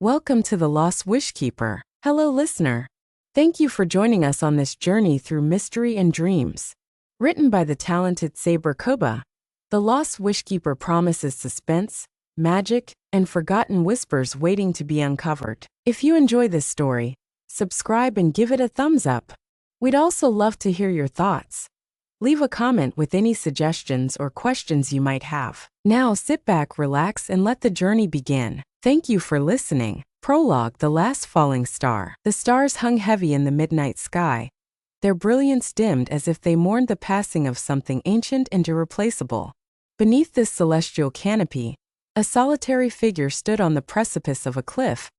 Welcome to the Lost Wishkeeper. Hello, listener. Thank you for joining us on this journey through mystery and dreams. Written by the talented Saber Koubaa, The Lost Wishkeeper promises suspense, magic, and forgotten whispers waiting to be uncovered. If you enjoy this story, subscribe and give it a thumbs up. We'd also love to hear your thoughts. Leave a comment with any suggestions or questions you might have. Now sit back, relax, and let the journey begin. Thank you for listening. Prologue: The Last Falling Star. The stars hung heavy in the midnight sky, their brilliance dimmed as if they mourned the passing of something ancient and irreplaceable. Beneath this celestial canopy, a solitary figure stood on the precipice of a cliff,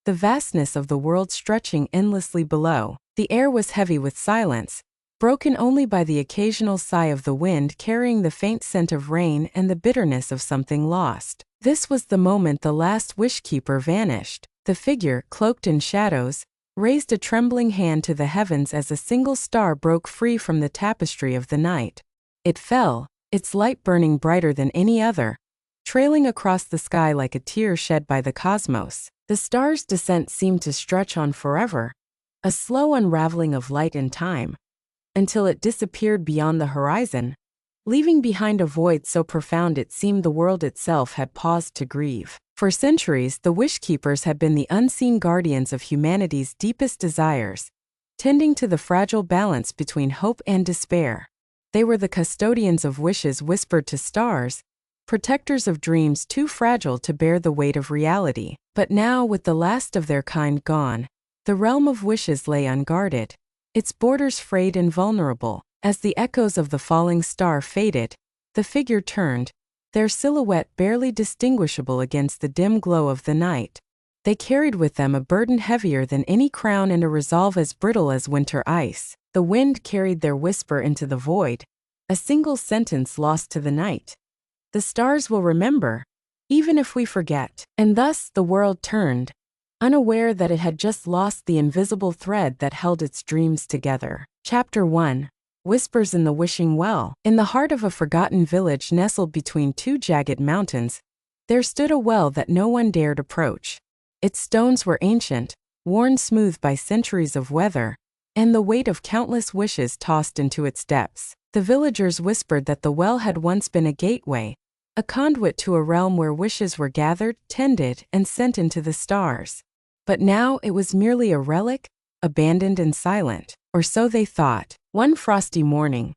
the vastness of the world stretching endlessly below. The air was heavy with silence, broken only by the occasional sigh of the wind carrying the faint scent of rain and the bitterness of something lost. This was the moment the last Wishkeeper vanished. The figure, cloaked in shadows, raised a trembling hand to the heavens as a single star broke free from the tapestry of the night. It fell, its light burning brighter than any other, trailing across the sky like a tear shed by the cosmos. The star's descent seemed to stretch on forever, a slow unraveling of light and time, until it disappeared beyond the horizon, leaving behind a void so profound it seemed the world itself had paused to grieve. For centuries, the Wishkeepers had been the unseen guardians of humanity's deepest desires, tending to the fragile balance between hope and despair. They were the custodians of wishes whispered to stars, protectors of dreams too fragile to bear the weight of reality. But now, with the last of their kind gone, the realm of wishes lay unguarded, its borders frayed and vulnerable. As the echoes of the falling star faded, the figure turned, their silhouette barely distinguishable against the dim glow of the night. They carried with them a burden heavier than any crown and a resolve as brittle as winter ice. The wind carried their whisper into the void, a single sentence lost to the night. The stars will remember, even if we forget. And thus the world turned, unaware that it had just lost the invisible thread that held its dreams together. Chapter 1. Whispers in the Wishing Well. In the heart of a forgotten village nestled between two jagged mountains, there stood a well that no one dared approach. Its stones were ancient, worn smooth by centuries of weather, and the weight of countless wishes tossed into its depths. The villagers whispered that the well had once been a gateway, a conduit to a realm where wishes were gathered, tended, and sent into the stars. But now it was merely a relic, abandoned and silent, or so they thought. One frosty morning,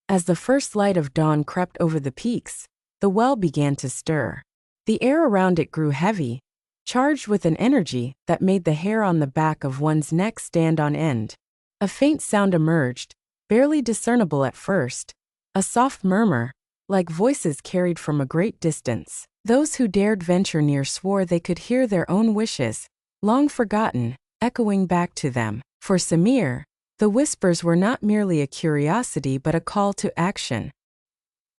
as the first light of dawn crept over the peaks, the well began to stir. The air around it grew heavy, charged with an energy that made the hair on the back of one's neck stand on end. A faint sound emerged, barely discernible at first, a soft murmur, like voices carried from a great distance. Those who dared venture near swore they could hear their own wishes, long forgotten, echoing back to them. For Samir, the whispers were not merely a curiosity but a call to action.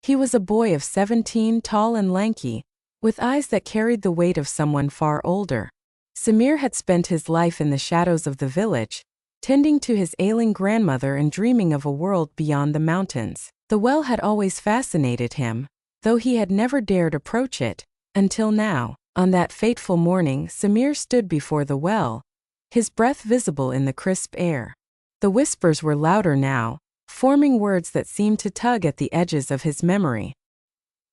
He was a boy of 17, tall and lanky, with eyes that carried the weight of someone far older. Samir had spent his life in the shadows of the village, tending to his ailing grandmother and dreaming of a world beyond the mountains. The well had always fascinated him, though he had never dared approach it, until now. On that fateful morning, Samir stood before the well, his breath visible in the crisp air. The whispers were louder now, forming words that seemed to tug at the edges of his memory.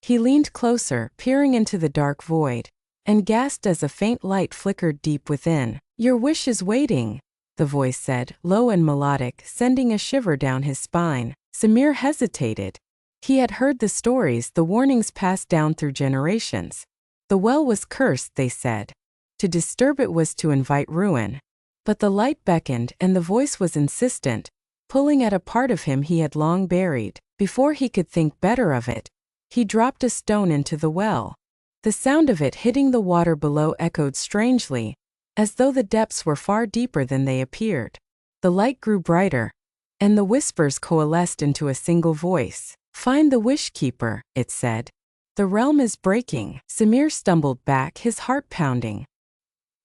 He leaned closer, peering into the dark void, and gasped as a faint light flickered deep within. "Your wish is waiting," the voice said, low and melodic, sending a shiver down his spine. Samir hesitated. He had heard the stories, the warnings passed down through generations. The well was cursed, they said. To disturb it was to invite ruin. But the light beckoned, and the voice was insistent, pulling at a part of him he had long buried. Before he could think better of it, he dropped a stone into the well. The sound of it hitting the water below echoed strangely, as though the depths were far deeper than they appeared. The light grew brighter, and the whispers coalesced into a single voice. "Find the Wishkeeper," it said. "The realm is breaking." Samir stumbled back, his heart pounding.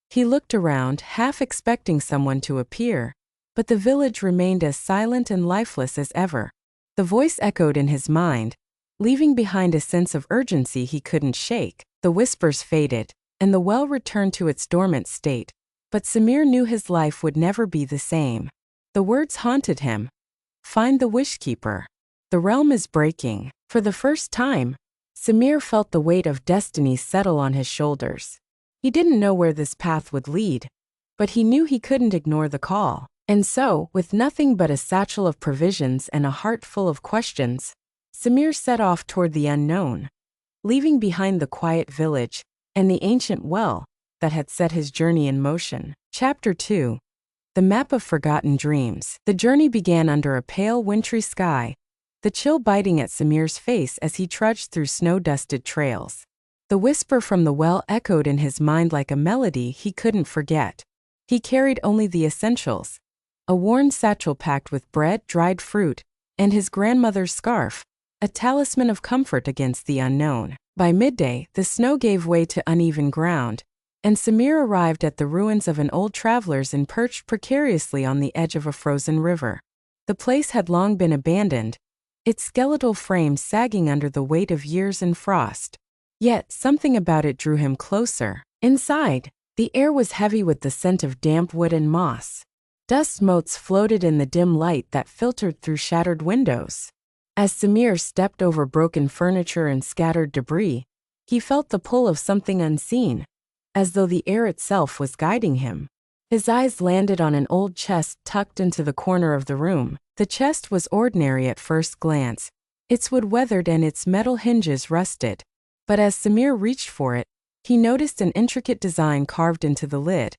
He looked around, half expecting someone to appear, but the village remained as silent and lifeless as ever. The voice echoed in his mind, leaving behind a sense of urgency he couldn't shake. The whispers faded, and the well returned to its dormant state. But Samir knew his life would never be the same. The words haunted him. Find the Wishkeeper. The realm is breaking. For the first time, Samir felt the weight of destiny settle on his shoulders. He didn't know where this path would lead, but he knew he couldn't ignore the call. And so, with nothing but a satchel of provisions and a heart full of questions, Samir set off toward the unknown, leaving behind the quiet village and the ancient well that had set his journey in motion. Chapter 2. The Map of Forgotten Dreams. The journey began under a pale, wintry sky, the chill biting at Samir's face as he trudged through snow-dusted trails. The whisper from the well echoed in his mind like a melody he couldn't forget. He carried only the essentials: a worn satchel packed with bread, dried fruit, and his grandmother's scarf, a talisman of comfort against the unknown. By midday, the snow gave way to uneven ground, and Samir arrived at the ruins of an old traveler's inn perched precariously on the edge of a frozen river. The place had long been abandoned, its skeletal frame sagging under the weight of years and frost. Yet something about it drew him closer. Inside, the air was heavy with the scent of damp wood and moss. Dust motes floated in the dim light that filtered through shattered windows. As Samir stepped over broken furniture and scattered debris, he felt the pull of something unseen, as though the air itself was guiding him. His eyes landed on an old chest tucked into the corner of the room. The chest was ordinary at first glance, its wood weathered and its metal hinges rusted. But as Samir reached for it, he noticed an intricate design carved into the lid,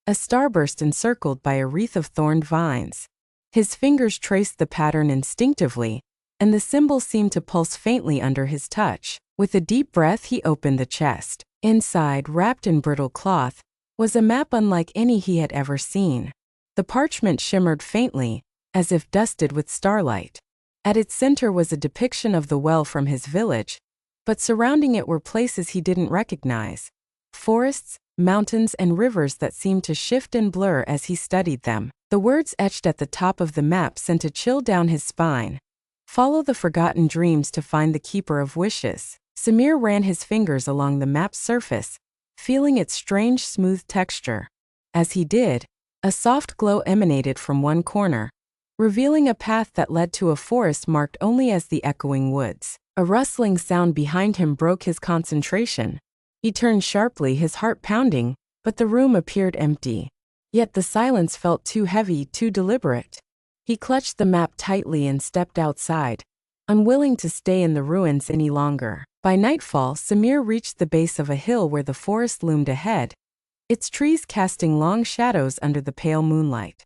a starburst encircled by a wreath of thorned vines. His fingers traced the pattern instinctively, and the symbol seemed to pulse faintly under his touch. With a deep breath, he opened the chest. Inside, wrapped in brittle cloth, was a map unlike any he had ever seen. The parchment shimmered faintly, as if dusted with starlight. At its center was a depiction of the well from his village, but surrounding it were places he didn't recognize: forests, mountains, and rivers that seemed to shift and blur as he studied them. The words etched at the top of the map sent a chill down his spine. Follow the forgotten dreams to find the keeper of wishes. Samir ran his fingers along the map's surface, feeling its strange, smooth texture. As he did, a soft glow emanated from one corner, revealing a path that led to a forest marked only as the echoing woods. A rustling sound behind him broke his concentration. He turned sharply, his heart pounding, but the room appeared empty. Yet the silence felt too heavy, too deliberate. He clutched the map tightly and stepped outside, unwilling to stay in the ruins any longer. By nightfall, Samir reached the base of a hill where the forest loomed ahead, its trees casting long shadows under the pale moonlight.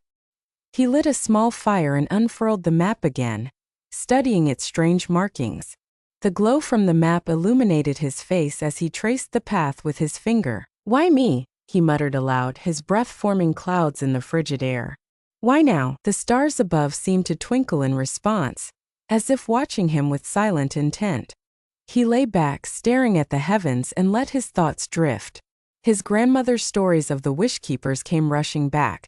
He lit a small fire and unfurled the map again, studying its strange markings. The glow from the map illuminated his face as he traced the path with his finger. "Why me?" he muttered aloud, his breath forming clouds in the frigid air. "Why now?" The stars above seemed to twinkle in response, as if watching him with silent intent. He lay back, staring at the heavens, and let his thoughts drift. His grandmother's stories of the Wishkeepers came rushing back.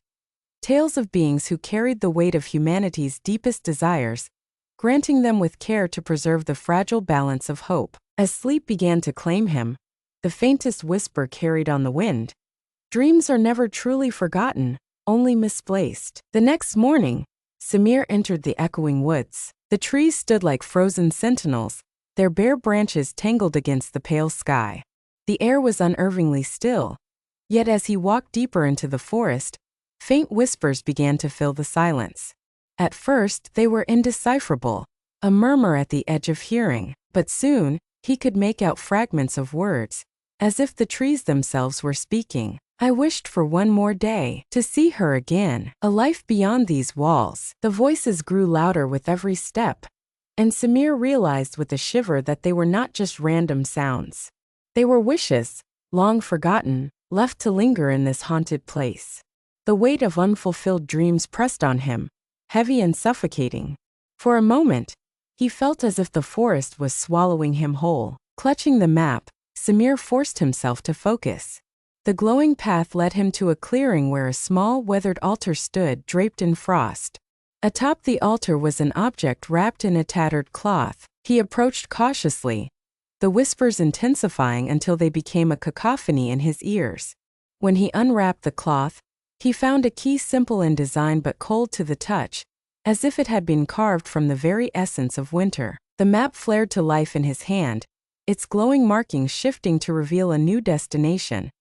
Tales of beings who carried the weight of humanity's deepest desires, granting them with care to preserve the fragile balance of hope. As sleep began to claim him, the faintest whisper carried on the wind: dreams are never truly forgotten, only misplaced. The next morning, Samir entered the echoing woods. The trees stood like frozen sentinels, their bare branches tangled against the pale sky. The air was unnervingly still, yet as he walked deeper into the forest, faint whispers began to fill the silence. At first, they were indecipherable, a murmur at the edge of hearing, but soon, he could make out fragments of words, as if the trees themselves were speaking. "I wished for one more day, to see her again, a life beyond these walls." The voices grew louder with every step, and Samir realized with a shiver that they were not just random sounds. They were wishes, long forgotten, left to linger in this haunted place. The weight of unfulfilled dreams pressed on him, heavy and suffocating. For a moment, he felt as if the forest was swallowing him whole. Clutching the map, Samir forced himself to focus. The glowing path led him to a clearing where a small, weathered altar stood, draped in frost. Atop the altar was an object wrapped in a tattered cloth. He approached cautiously, the whispers intensifying until they became a cacophony in his ears. When he unwrapped the cloth, he found a key simple in design but cold to the touch, as if it had been carved from the very essence of winter. The map flared to life in his hand, its glowing markings shifting to reveal a new destination: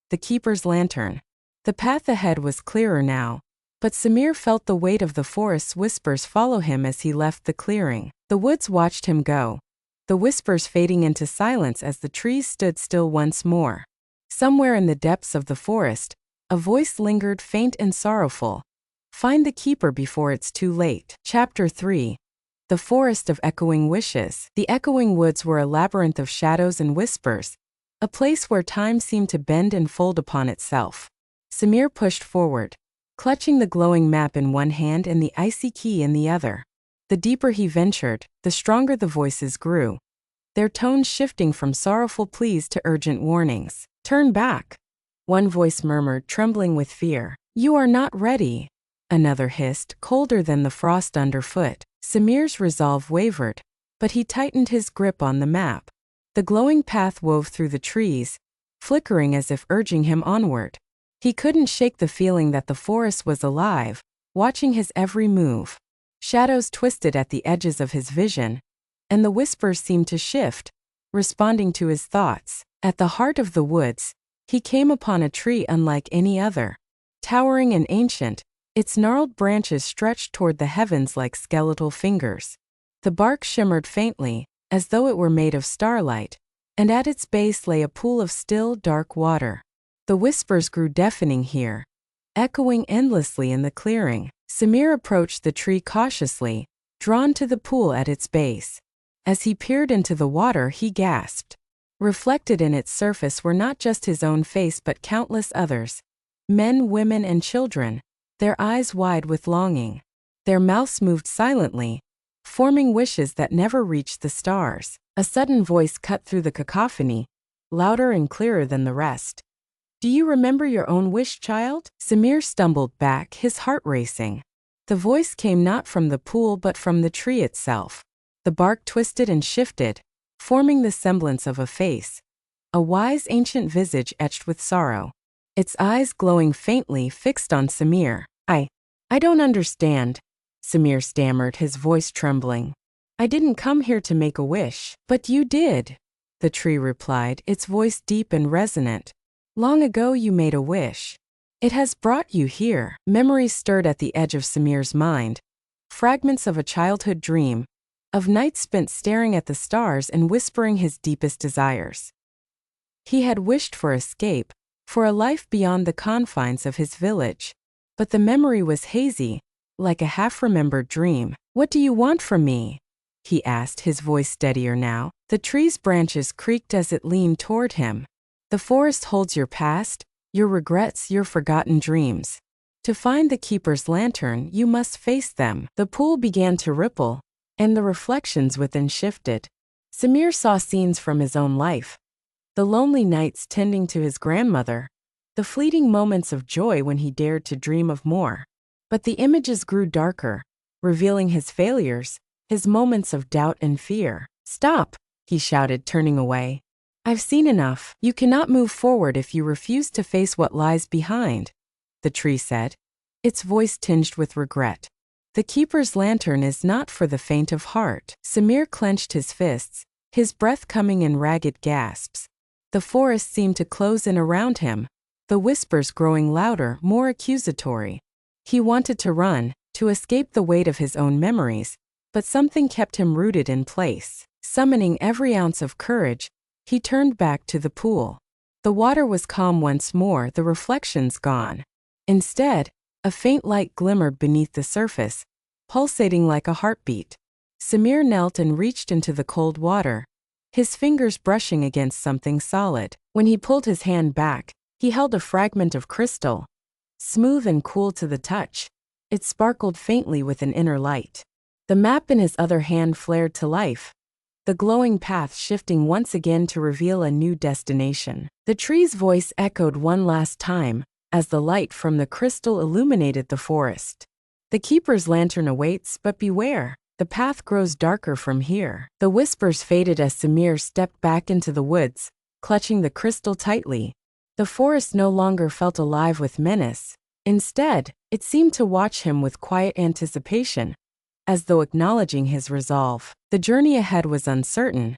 the keeper's lantern. The path ahead was clearer now, but Samir felt the weight of the forest's whispers follow him as he left the clearing. The woods watched him go, the whispers fading into silence as the trees stood still once more. Somewhere in the depths of the forest, a voice lingered, faint and sorrowful. Find the keeper before it's too late. Chapter 3. The Forest of Echoing Wishes. The echoing woods were a labyrinth of shadows and whispers, a place where time seemed to bend and fold upon itself. Samir pushed forward, clutching the glowing map in one hand and the icy key in the other. The deeper he ventured, the stronger the voices grew, their tones shifting from sorrowful pleas to urgent warnings. Turn back, one voice murmured, trembling with fear. You are not ready, another hissed, colder than the frost underfoot. Samir's resolve wavered, but he tightened his grip on the map. The glowing path wove through the trees, flickering as if urging him onward. He couldn't shake the feeling that the forest was alive, watching his every move. Shadows twisted at the edges of his vision, and the whispers seemed to shift, responding to his thoughts. At the heart of the woods, he came upon a tree unlike any other. Towering and ancient, its gnarled branches stretched toward the heavens like skeletal fingers. The bark shimmered faintly, as though it were made of starlight, and at its base lay a pool of still, dark water. The whispers grew deafening here, echoing endlessly in the clearing. Samir approached the tree cautiously, drawn to the pool at its base. As he peered into the water, he gasped. Reflected in its surface were not just his own face but countless others, men, women, and children, their eyes wide with longing. Their mouths moved silently, forming wishes that never reached the stars. A sudden voice cut through the cacophony, louder and clearer than the rest. Do you remember your own wish, child? Samir stumbled back, his heart racing. The voice came not from the pool but from the tree itself. The bark twisted and shifted, forming the semblance of a face, a wise ancient visage etched with sorrow. Its eyes glowing faintly, fixed on Samir. I don't understand, Samir stammered, his voice trembling. I didn't come here to make a wish. But you did, the tree replied, its voice deep and resonant. Long ago you made a wish. It has brought you here. Memories stirred at the edge of Samir's mind, fragments of a childhood dream, of nights spent staring at the stars and whispering his deepest desires. He had wished for escape, for a life beyond the confines of his village. But the memory was hazy, like a half-remembered dream. What do you want from me? He asked, his voice steadier now. The tree's branches creaked as it leaned toward him. The forest holds your past, your regrets, your forgotten dreams. To find the keeper's lantern, you must face them. The pool began to ripple, and the reflections within shifted. Samir saw scenes from his own life. The lonely nights tending to his grandmother, the fleeting moments of joy when he dared to dream of more. But the images grew darker, revealing his failures, his moments of doubt and fear. Stop, he shouted, turning away. I've seen enough. You cannot move forward if you refuse to face what lies behind, the tree said, its voice tinged with regret. The keeper's lantern is not for the faint of heart. Samir clenched his fists, his breath coming in ragged gasps. The forest seemed to close in around him, the whispers growing louder, more accusatory. He wanted to run, to escape the weight of his own memories, but something kept him rooted in place. Summoning every ounce of courage, he turned back to the pool. The water was calm once more, the reflections gone. Instead, a faint light glimmered beneath the surface, pulsating like a heartbeat. Samir knelt and reached into the cold water, his fingers brushing against something solid. When he pulled his hand back, he held a fragment of crystal, smooth and cool to the touch. It sparkled faintly with an inner light. The map in his other hand flared to life, the glowing path shifting once again to reveal a new destination. The tree's voice echoed one last time, as the light from the crystal illuminated the forest. The keeper's lantern awaits, but beware. The path grows darker from here. The whispers faded as Samir stepped back into the woods, clutching the crystal tightly. The forest no longer felt alive with menace. Instead, it seemed to watch him with quiet anticipation, as though acknowledging his resolve. The journey ahead was uncertain,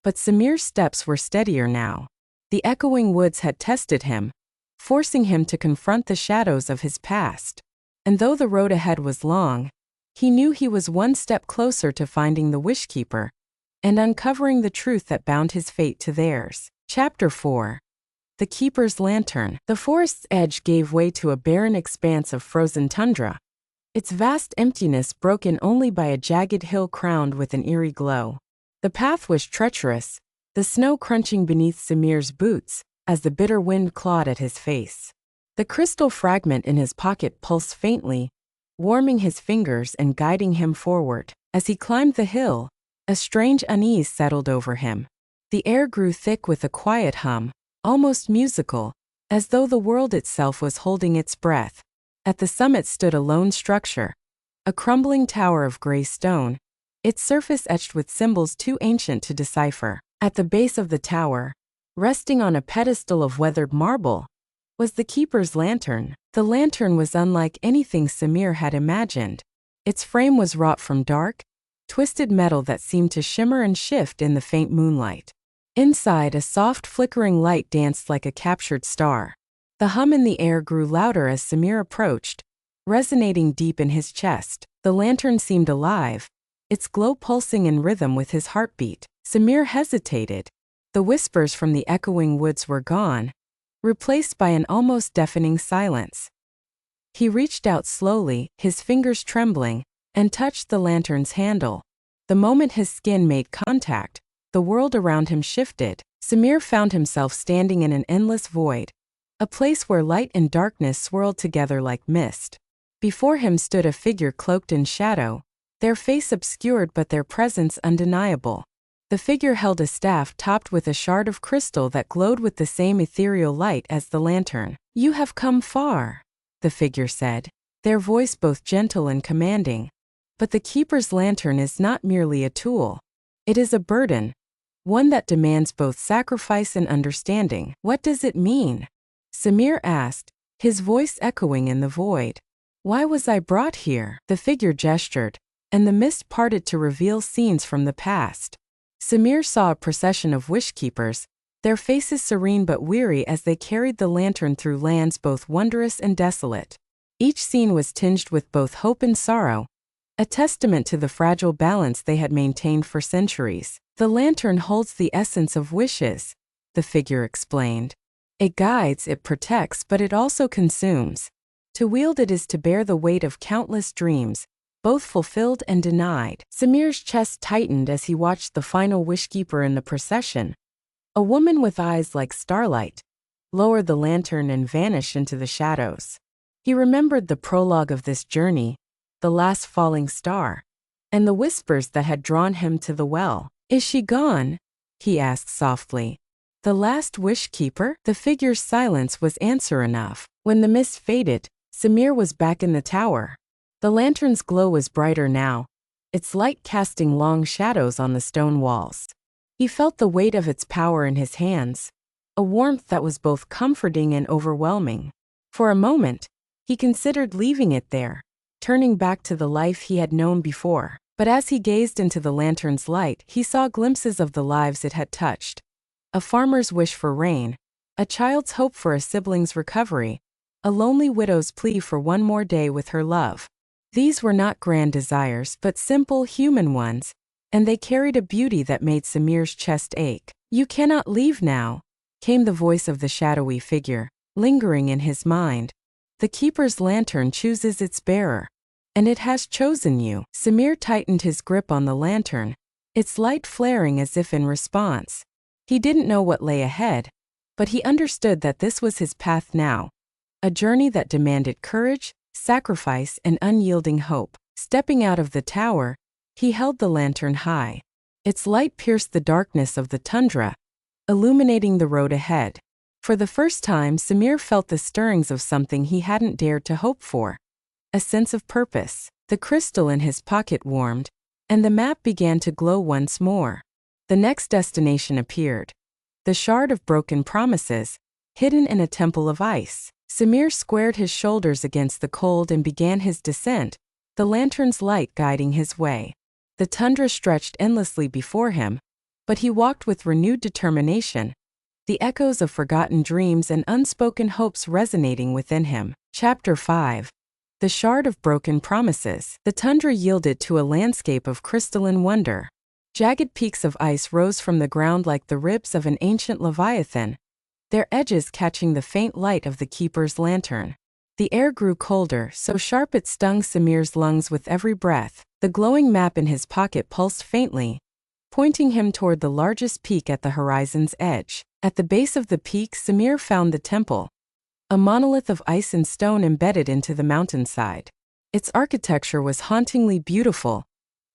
but Samir's steps were steadier now. The echoing woods had tested him, forcing him to confront the shadows of his past. And though the road ahead was long, he knew he was one step closer to finding the Wishkeeper and uncovering the truth that bound his fate to theirs. Chapter 4. The Keeper's Lantern. The forest's edge gave way to a barren expanse of frozen tundra, its vast emptiness broken only by a jagged hill crowned with an eerie glow. The path was treacherous, the snow crunching beneath Samir's boots as the bitter wind clawed at his face. The crystal fragment in his pocket pulsed faintly, warming his fingers and guiding him forward. As he climbed the hill, a strange unease settled over him. The air grew thick with a quiet hum, almost musical, as though the world itself was holding its breath. At the summit stood a lone structure, a crumbling tower of gray stone, its surface etched with symbols too ancient to decipher. At the base of the tower, resting on a pedestal of weathered marble, was the Keeper's lantern. The lantern was unlike anything Samir had imagined. Its frame was wrought from dark, twisted metal that seemed to shimmer and shift in the faint moonlight. Inside, a soft flickering light danced like a captured star. The hum in the air grew louder as Samir approached, resonating deep in his chest. The lantern seemed alive, its glow pulsing in rhythm with his heartbeat. Samir hesitated. The whispers from the echoing woods were gone, replaced by an almost deafening silence. He reached out slowly, his fingers trembling, and touched the lantern's handle. The moment his skin made contact, the world around him shifted. Samir found himself standing in an endless void, a place where light and darkness swirled together like mist. Before him stood a figure cloaked in shadow, their face obscured but their presence undeniable. The figure held a staff topped with a shard of crystal that glowed with the same ethereal light as the lantern. "You have come far," the figure said, their voice both gentle and commanding. "But the Keeper's lantern is not merely a tool. It is a burden, one that demands both sacrifice and understanding." "What does it mean?" Samir asked, his voice echoing in the void. "Why was I brought here?" The figure gestured, and the mist parted to reveal scenes from the past. Samir saw a procession of Wishkeepers, their faces serene but weary as they carried the lantern through lands both wondrous and desolate. Each scene was tinged with both hope and sorrow, a testament to the fragile balance they had maintained for centuries. "The lantern holds the essence of wishes," the figure explained. "It guides, it protects, but it also consumes. To wield it is to bear the weight of countless dreams, both fulfilled and denied." Samir's chest tightened as he watched the final Wishkeeper in the procession. A woman with eyes like starlight lowered the lantern and vanished into the shadows. He remembered the prologue of this journey, the last falling star, and the whispers that had drawn him to the well. "Is she gone?" he asked softly. "The last Wishkeeper?" The figure's silence was answer enough. When the mist faded, Samir was back in the tower. The lantern's glow was brighter now, its light casting long shadows on the stone walls. He felt the weight of its power in his hands, a warmth that was both comforting and overwhelming. For a moment, he considered leaving it there, turning back to the life he had known before. But as he gazed into the lantern's light, he saw glimpses of the lives it had touched. A farmer's wish for rain, a child's hope for a sibling's recovery, a lonely widow's plea for one more day with her love. These were not grand desires but simple human ones, and they carried a beauty that made Samir's chest ache. "You cannot leave now," came the voice of the shadowy figure, lingering in his mind. "The Keeper's lantern chooses its bearer, and it has chosen you." Samir tightened his grip on the lantern, its light flaring as if in response. He didn't know what lay ahead, but he understood that this was his path now, a journey that demanded courage, sacrifice, and unyielding hope. Stepping out of the tower, he held the lantern high. Its light pierced the darkness of the tundra, illuminating the road ahead. For the first time, Samir felt the stirrings of something he hadn't dared to hope for, a sense of purpose. The crystal in his pocket warmed, and the map began to glow once more. The next destination appeared. The shard of broken promises, hidden in a temple of ice. Samir squared his shoulders against the cold and began his descent, the lantern's light guiding his way. The tundra stretched endlessly before him, but he walked with renewed determination, the echoes of forgotten dreams and unspoken hopes resonating within him. Chapter 5. The Shard of Broken Promises. The tundra yielded to a landscape of crystalline wonder. Jagged peaks of ice rose from the ground like the ribs of an ancient leviathan, their edges catching the faint light of the keeper's lantern. The air grew colder, so sharp it stung Samir's lungs with every breath. The glowing map in his pocket pulsed faintly, pointing him toward the largest peak at the horizon's edge. At the base of the peak, Samir found the temple, a monolith of ice and stone embedded into the mountainside. Its architecture was hauntingly beautiful,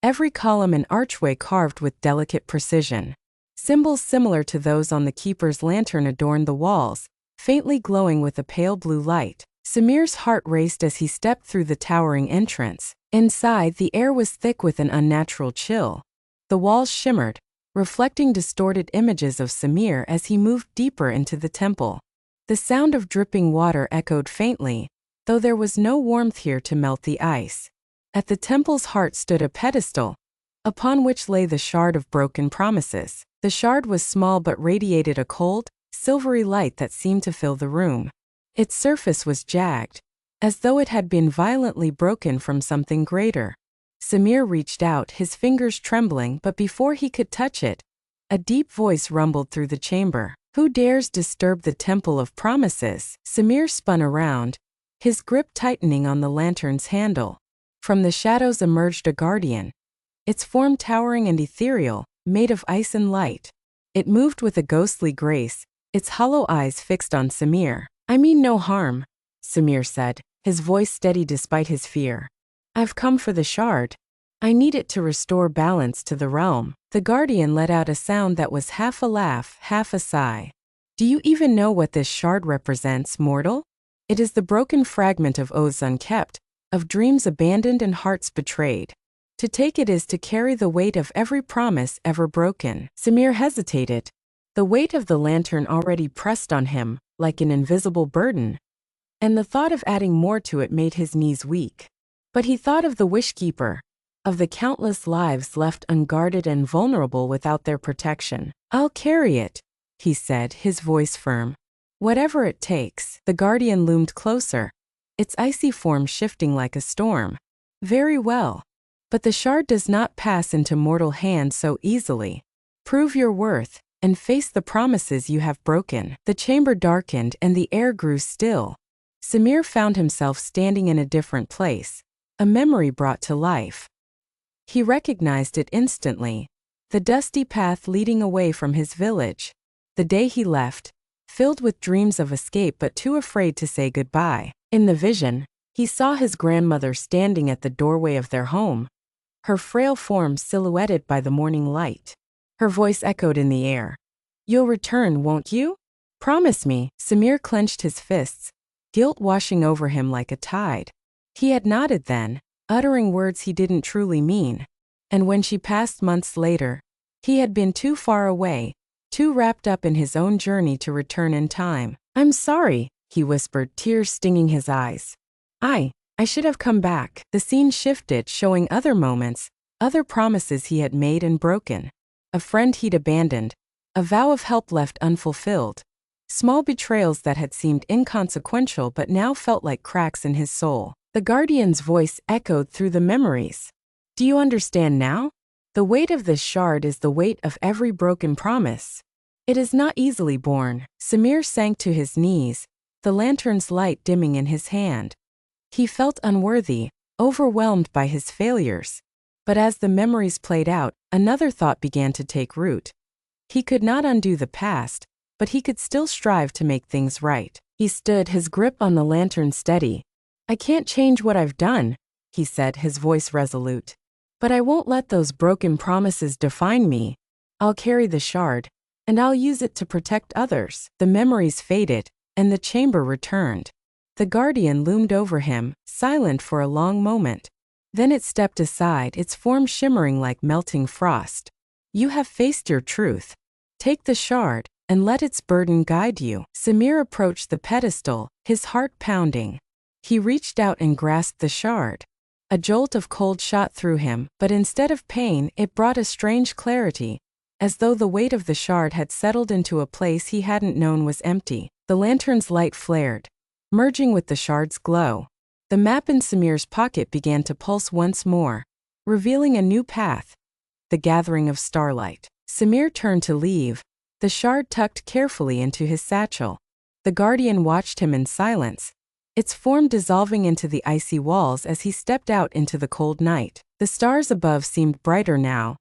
every column and archway carved with delicate precision. Symbols similar to those on the keeper's lantern adorned the walls, faintly glowing with a pale blue light. Samir's heart raced as he stepped through the towering entrance. Inside, the air was thick with an unnatural chill. The walls shimmered, reflecting distorted images of Samir as he moved deeper into the temple. The sound of dripping water echoed faintly, though there was no warmth here to melt the ice. At the temple's heart stood a pedestal, upon which lay the Shard of Broken Promises. The shard was small but radiated a cold, silvery light that seemed to fill the room. Its surface was jagged, as though it had been violently broken from something greater. Samir reached out, his fingers trembling, but before he could touch it, a deep voice rumbled through the chamber. "Who dares disturb the Temple of Promises?" Samir spun around, his grip tightening on the lantern's handle. From the shadows emerged a guardian, its form towering and ethereal, made of ice and light. It moved with a ghostly grace, its hollow eyes fixed on Samir. "I mean no harm," Samir said, his voice steady despite his fear. "I've come for the shard. I need it to restore balance to the realm." The guardian let out a sound that was half a laugh, half a sigh. "Do you even know what this shard represents, mortal? It is the broken fragment of oaths unkept, of dreams abandoned and hearts betrayed. To take it is to carry the weight of every promise ever broken." Samir hesitated, the weight of the lantern already pressed on him, like an invisible burden, and the thought of adding more to it made his knees weak. But he thought of the Wishkeeper, of the countless lives left unguarded and vulnerable without their protection. "I'll carry it," he said, his voice firm. "Whatever it takes." The guardian loomed closer, its icy form shifting like a storm. "Very well. But the shard does not pass into mortal hands so easily. Prove your worth, and face the promises you have broken." The chamber darkened and the air grew still. Samir found himself standing in a different place, a memory brought to life. He recognized it instantly, the dusty path leading away from his village. The day he left, filled with dreams of escape but too afraid to say goodbye. In the vision, he saw his grandmother standing at the doorway of their home, her frail form silhouetted by the morning light. Her voice echoed in the air. "You'll return, won't you? Promise me." Samir clenched his fists, guilt washing over him like a tide. He had nodded then, uttering words he didn't truly mean. And when she passed months later, he had been too far away, too wrapped up in his own journey to return in time. "I'm sorry," he whispered, tears stinging his eyes. I should have come back." The scene shifted, showing other moments, other promises he had made and broken. A friend he'd abandoned, a vow of help left unfulfilled. Small betrayals that had seemed inconsequential but now felt like cracks in his soul. The guardian's voice echoed through the memories. "Do you understand now? The weight of this shard is the weight of every broken promise. It is not easily borne." Samir sank to his knees, the lantern's light dimming in his hand. He felt unworthy, overwhelmed by his failures. But as the memories played out, another thought began to take root. He could not undo the past, but he could still strive to make things right. He stood, his grip on the lantern steady. "I can't change what I've done," he said, his voice resolute. "But I won't let those broken promises define me. I'll carry the shard, and I'll use it to protect others." The memories faded, and the chamber returned. The guardian loomed over him, silent for a long moment. Then it stepped aside, its form shimmering like melting frost. You have faced your truth. Take the shard, and let its burden guide you. Samir approached the pedestal, his heart pounding. He reached out and grasped the shard. A jolt of cold shot through him, but instead of pain, it brought a strange clarity, as though the weight of the shard had settled into a place he hadn't known was empty. The lantern's light flared, merging with the shard's glow. The map in Samir's pocket began to pulse once more, revealing a new path. The gathering of starlight. Samir turned to leave, the shard tucked carefully into his satchel. The guardian watched him in silence, its form dissolving into the icy walls as he stepped out into the cold night. The stars above seemed brighter now,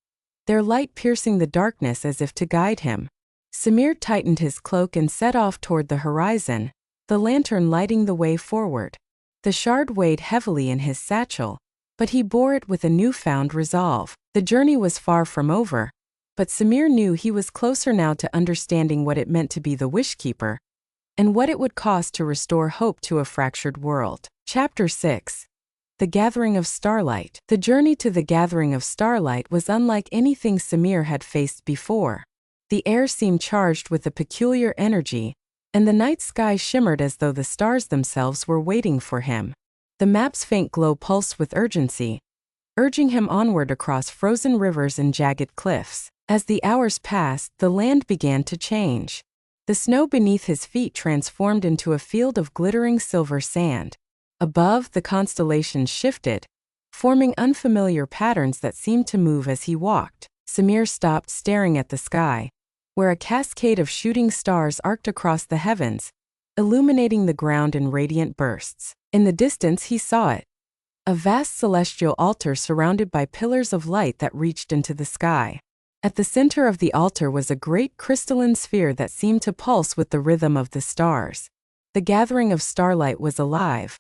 their light piercing the darkness as if to guide him. Samir tightened his cloak and set off toward the horizon, the lantern lighting the way forward. The shard weighed heavily in his satchel, but he bore it with a newfound resolve. The journey was far from over, but Samir knew he was closer now to understanding what it meant to be the Wishkeeper, and what it would cost to restore hope to a fractured world. Chapter 6. The Gathering of Starlight. The journey to the Gathering of Starlight was unlike anything Samir had faced before. The air seemed charged with a peculiar energy, and the night sky shimmered as though the stars themselves were waiting for him. The map's faint glow pulsed with urgency, urging him onward across frozen rivers and jagged cliffs. As the hours passed, the land began to change. The snow beneath his feet transformed into a field of glittering silver sand. Above, the constellations shifted, forming unfamiliar patterns that seemed to move as he walked. Samir stopped, staring at the sky, where a cascade of shooting stars arced across the heavens, illuminating the ground in radiant bursts. In the distance he saw it, a vast celestial altar surrounded by pillars of light that reached into the sky. At the center of the altar was a great crystalline sphere that seemed to pulse with the rhythm of the stars. The gathering of starlight was alive,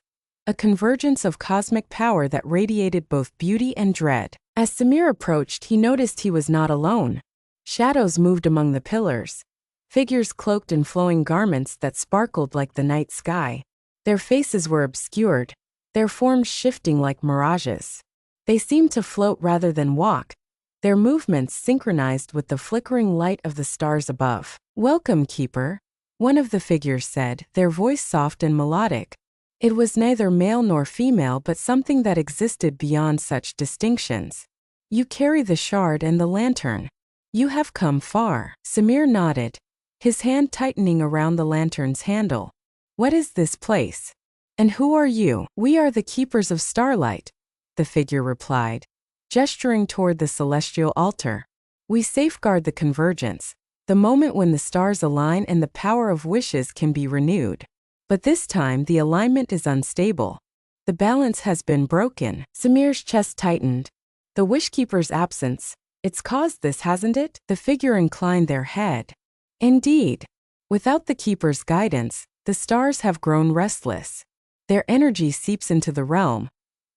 a convergence of cosmic power that radiated both beauty and dread. As Samir approached, he noticed he was not alone. Shadows moved among the pillars, figures cloaked in flowing garments that sparkled like the night sky. Their faces were obscured, their forms shifting like mirages. They seemed to float rather than walk, their movements synchronized with the flickering light of the stars above. "Welcome, Keeper," one of the figures said, their voice soft and melodic. It was neither male nor female but something that existed beyond such distinctions. "You carry the shard and the lantern. You have come far." Samir nodded, his hand tightening around the lantern's handle. "What is this place? And who are you?" "We are the keepers of Starlight," the figure replied, gesturing toward the celestial altar. "We safeguard the convergence, the moment when the stars align and the power of wishes can be renewed. But this time the alignment is unstable. The balance has been broken." Samir's chest tightened. "The Wishkeeper's absence, it's caused this, hasn't it?" The figure inclined their head. "Indeed. Without the Keeper's guidance, the stars have grown restless. Their energy seeps into the realm,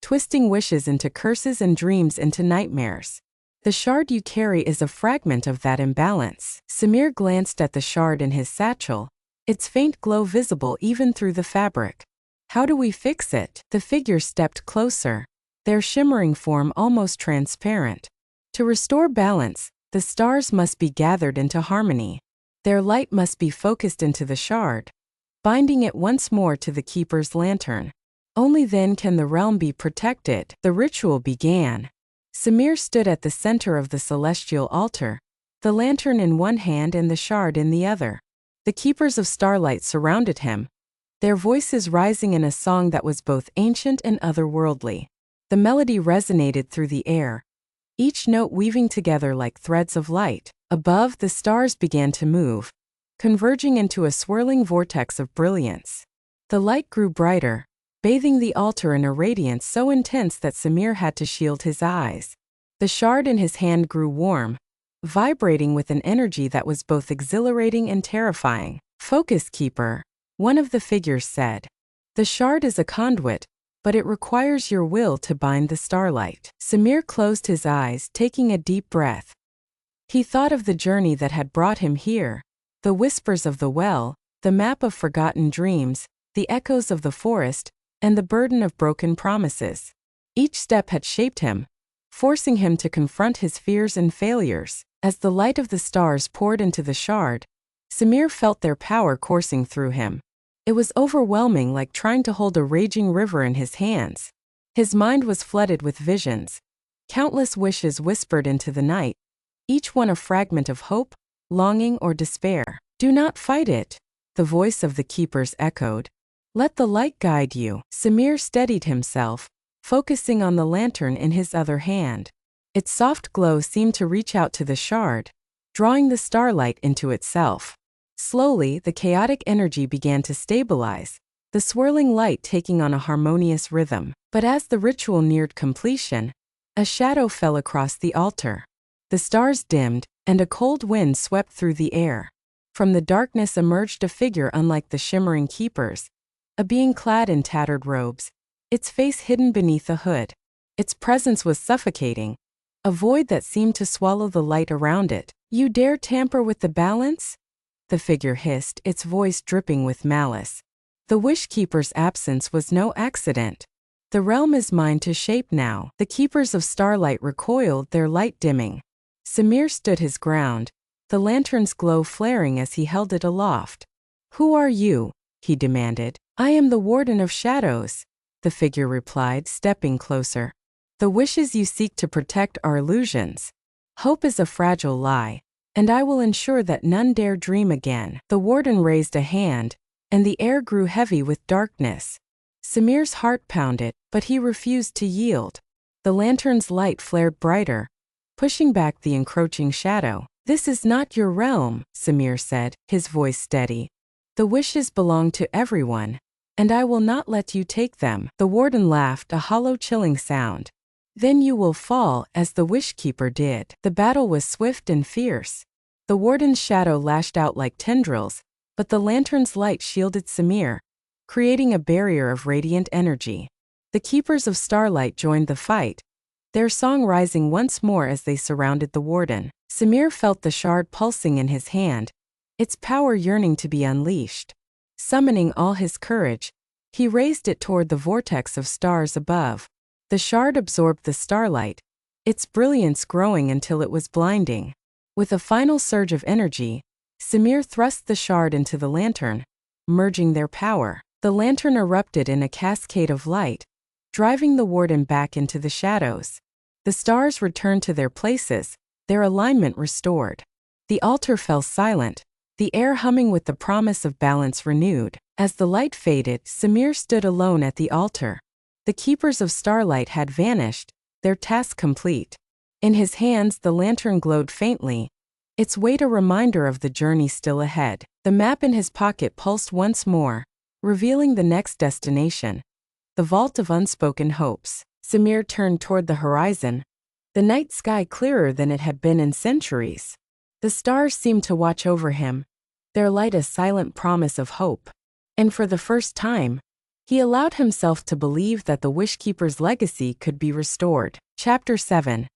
twisting wishes into curses and dreams into nightmares. The shard you carry is a fragment of that imbalance." Samir glanced at the shard in his satchel, its faint glow visible even through the fabric. "How do we fix it?" The figure stepped closer, their shimmering form almost transparent. "To restore balance, the stars must be gathered into harmony. Their light must be focused into the shard, binding it once more to the Keeper's lantern. Only then can the realm be protected." The ritual began. Samir stood at the center of the celestial altar, the lantern in one hand and the shard in the other. The Keepers of Starlight surrounded him, their voices rising in a song that was both ancient and otherworldly. The melody resonated through the air, each note weaving together like threads of light. Above, the stars began to move, converging into a swirling vortex of brilliance. The light grew brighter, bathing the altar in a radiance so intense that Samir had to shield his eyes. The shard in his hand grew warm, vibrating with an energy that was both exhilarating and terrifying. "Focus, Keeper," one of the figures said. "The shard is a conduit, but it requires your will to bind the starlight." Samir closed his eyes, taking a deep breath. He thought of the journey that had brought him here, the whispers of the well, the map of forgotten dreams, the echoes of the forest, and the burden of broken promises. Each step had shaped him, forcing him to confront his fears and failures. As the light of the stars poured into the shard, Samir felt their power coursing through him. It was overwhelming, like trying to hold a raging river in his hands. His mind was flooded with visions. Countless wishes whispered into the night, each one a fragment of hope, longing, or despair. "Do not fight it," the voice of the keepers echoed. "Let the light guide you." Samir steadied himself, focusing on the lantern in his other hand. Its soft glow seemed to reach out to the shard, drawing the starlight into itself. Slowly, the chaotic energy began to stabilize, the swirling light taking on a harmonious rhythm. But as the ritual neared completion, a shadow fell across the altar. The stars dimmed, and a cold wind swept through the air. From the darkness emerged a figure unlike the shimmering keepers, a being clad in tattered robes, its face hidden beneath a hood. Its presence was suffocating, a void that seemed to swallow the light around it. "You dare tamper with the balance?" the figure hissed, its voice dripping with malice. "The Wishkeeper's absence was no accident. The realm is mine to shape now." The keepers of Starlight recoiled, their light dimming. Samir stood his ground, the lantern's glow flaring as he held it aloft. "Who are you?" he demanded. "I am the Warden of Shadows," the figure replied, stepping closer. "The wishes you seek to protect are illusions. Hope is a fragile lie, and I will ensure that none dare dream again." The warden raised a hand, and the air grew heavy with darkness. Samir's heart pounded, but he refused to yield. The lantern's light flared brighter, pushing back the encroaching shadow. "This is not your realm," Samir said, his voice steady. "The wishes belong to everyone, and I will not let you take them." The warden laughed, a hollow, chilling sound. "Then you will fall, as the Wishkeeper did." The battle was swift and fierce. The warden's shadow lashed out like tendrils, but the lantern's light shielded Samir, creating a barrier of radiant energy. The keepers of Starlight joined the fight, their song rising once more as they surrounded the warden. Samir felt the shard pulsing in his hand, its power yearning to be unleashed. Summoning all his courage, he raised it toward the vortex of stars above. The shard absorbed the starlight, its brilliance growing until it was blinding. With a final surge of energy, Samir thrust the shard into the lantern, merging their power. The lantern erupted in a cascade of light, driving the warden back into the shadows. The stars returned to their places, their alignment restored. The altar fell silent, the air humming with the promise of balance renewed. As the light faded, Samir stood alone at the altar. The keepers of Starlight had vanished, their task complete. In his hands, the lantern glowed faintly, its weight a reminder of the journey still ahead. The map in his pocket pulsed once more, revealing the next destination, the Vault of Unspoken Hopes. Samir turned toward the horizon, the night sky clearer than it had been in centuries. The stars seemed to watch over him, their light a silent promise of hope. And for the first time, he allowed himself to believe that the Wishkeeper's legacy could be restored. Chapter 7.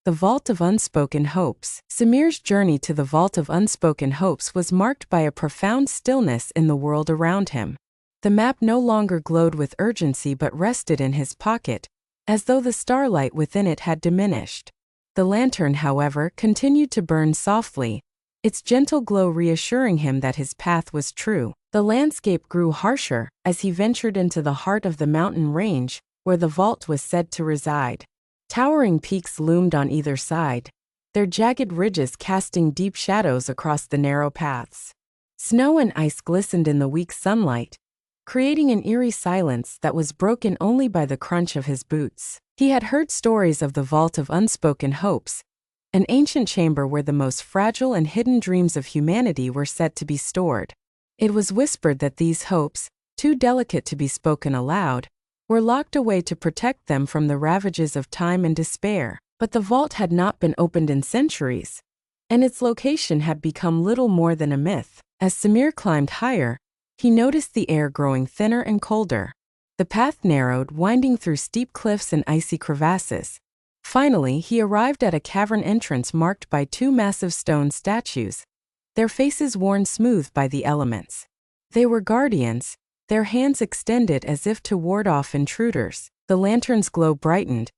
The Vault of Unspoken Hopes. Samir's journey to the Vault of Unspoken Hopes was marked by a profound stillness in the world around him. The map no longer glowed with urgency but rested in his pocket, as though the starlight within it had diminished. The lantern, however, continued to burn softly, its gentle glow reassuring him that his path was true. The landscape grew harsher as he ventured into the heart of the mountain range, where the vault was said to reside. Towering peaks loomed on either side, their jagged ridges casting deep shadows across the narrow paths. Snow and ice glistened in the weak sunlight, creating an eerie silence that was broken only by the crunch of his boots. He had heard stories of the Vault of Unspoken Hopes, an ancient chamber where the most fragile and hidden dreams of humanity were said to be stored. It was whispered that these hopes, too delicate to be spoken aloud, were locked away to protect them from the ravages of time and despair. But the vault had not been opened in centuries, and its location had become little more than a myth. As Samir climbed higher, he noticed the air growing thinner and colder. The path narrowed, winding through steep cliffs and icy crevasses. Finally, he arrived at a cavern entrance marked by two massive stone statues, their faces worn smooth by the elements. They were guardians, their hands extended as if to ward off intruders. The lantern's glow brightened,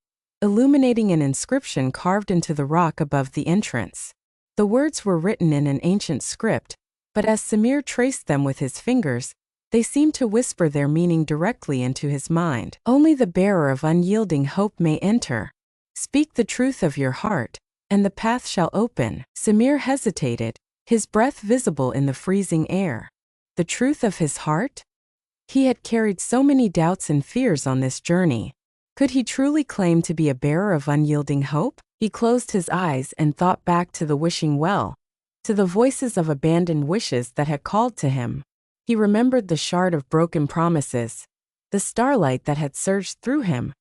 illuminating an inscription carved into the rock above the entrance. The words were written in an ancient script, but as Samir traced them with his fingers, they seemed to whisper their meaning directly into his mind. Only the bearer of unyielding hope may enter. Speak the truth of your heart, and the path shall open. Samir hesitated, his breath visible in the freezing air. The truth of his heart? He had carried so many doubts and fears on this journey. Could he truly claim to be a bearer of unyielding hope? He closed his eyes and thought back to the wishing well, to the voices of abandoned wishes that had called to him. He remembered the shard of broken promises, the starlight that had surged through him,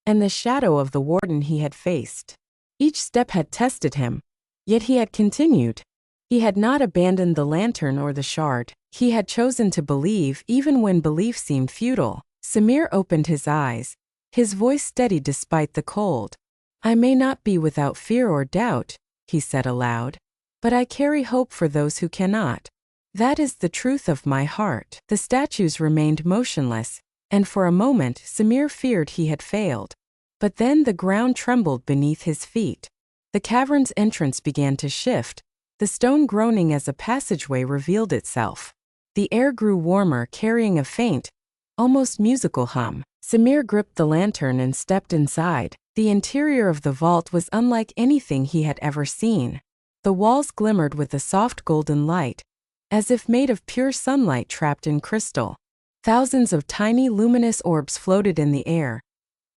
and the shadow of the warden he had faced. Each step had tested him, yet he had continued. He had not abandoned the lantern or the shard. He had chosen to believe even when belief seemed futile. Samir opened his eyes, his voice steady despite the cold. I may not be without fear or doubt, he said aloud, but I carry hope for those who cannot. That is the truth of my heart. The statues remained motionless, and for a moment Samir feared he had failed. But then the ground trembled beneath his feet. The cavern's entrance began to shift, the stone groaning as a passageway revealed itself. The air grew warmer, carrying a faint, almost musical hum. Samir gripped the lantern and stepped inside. The interior of the vault was unlike anything he had ever seen. The walls glimmered with a soft golden light, as if made of pure sunlight trapped in crystal. Thousands of tiny luminous orbs floated in the air,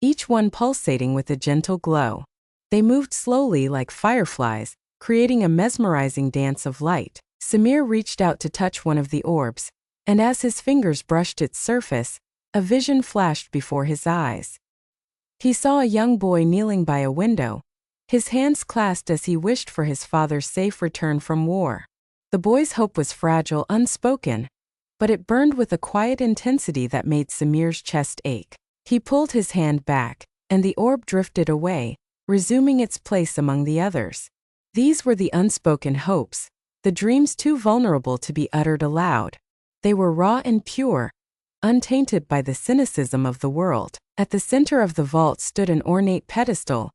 each one pulsating with a gentle glow. They moved slowly like fireflies, creating a mesmerizing dance of light. Samir reached out to touch one of the orbs, and as his fingers brushed its surface, a vision flashed before his eyes. He saw a young boy kneeling by a window, his hands clasped as he wished for his father's safe return from war. The boy's hope was fragile, unspoken, but it burned with a quiet intensity that made Samir's chest ache. He pulled his hand back, and the orb drifted away, resuming its place among the others. These were the unspoken hopes, the dreams too vulnerable to be uttered aloud. They were raw and pure, untainted by the cynicism of the world. At the center of the vault stood an ornate pedestal,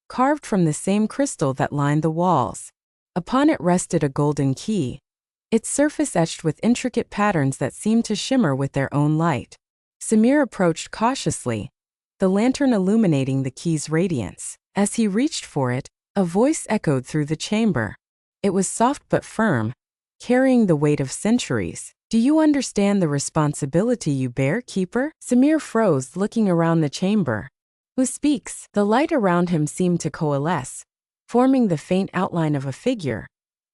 carved from the same crystal that lined the walls. Upon it rested a golden key, its surface etched with intricate patterns that seemed to shimmer with their own light. Samir approached cautiously, the lantern illuminating the key's radiance. As he reached for it, a voice echoed through the chamber. It was soft but firm, carrying the weight of centuries. Do you understand the responsibility you bear, Keeper? Samir froze, looking around the chamber. Who speaks? The light around him seemed to coalesce, forming the faint outline of a figure.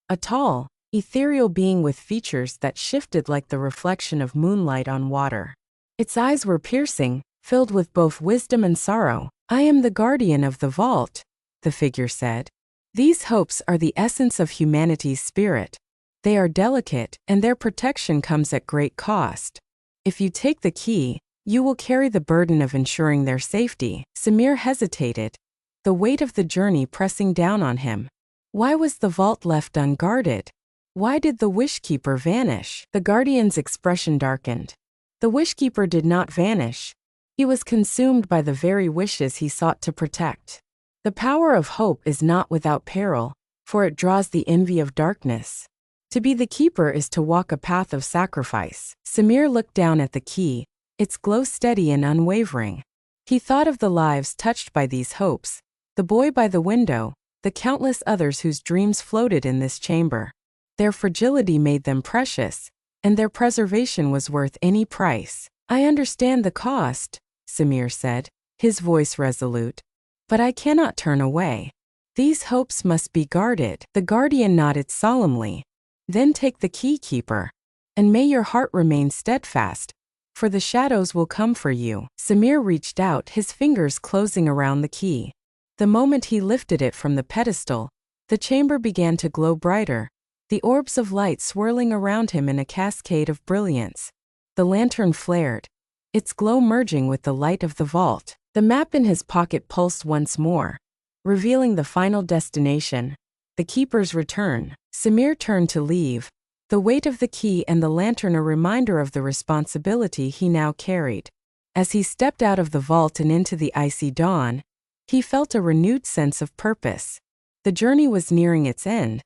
A tall, ethereal being with features that shifted like the reflection of moonlight on water. Its eyes were piercing, filled with both wisdom and sorrow. I am the guardian of the vault, the figure said. These hopes are the essence of humanity's spirit. They are delicate, and their protection comes at great cost. If you take the key, you will carry the burden of ensuring their safety. Samir hesitated, the weight of the journey pressing down on him. Why was the vault left unguarded? Why did the Wishkeeper vanish? The guardian's expression darkened. The Wishkeeper did not vanish. He was consumed by the very wishes he sought to protect. The power of hope is not without peril, for it draws the envy of darkness. To be the keeper is to walk a path of sacrifice. Samir looked down at the key, its glow steady and unwavering. He thought of the lives touched by these hopes, the boy by the window, the countless others whose dreams floated in this chamber. Their fragility made them precious, and their preservation was worth any price. I understand the cost, Samir said, his voice resolute. But I cannot turn away. These hopes must be guarded. The guardian nodded solemnly. Then take the key, Keeper, and may your heart remain steadfast, for the shadows will come for you. Samir reached out, his fingers closing around the key. The moment he lifted it from the pedestal, the chamber began to glow brighter, the orbs of light swirling around him in a cascade of brilliance. The lantern flared, its glow merging with the light of the vault. The map in his pocket pulsed once more, revealing the final destination, the Keeper's return. Samir turned to leave, the weight of the key and the lantern a reminder of the responsibility he now carried. As he stepped out of the vault and into the icy dawn, he felt a renewed sense of purpose. The journey was nearing its end,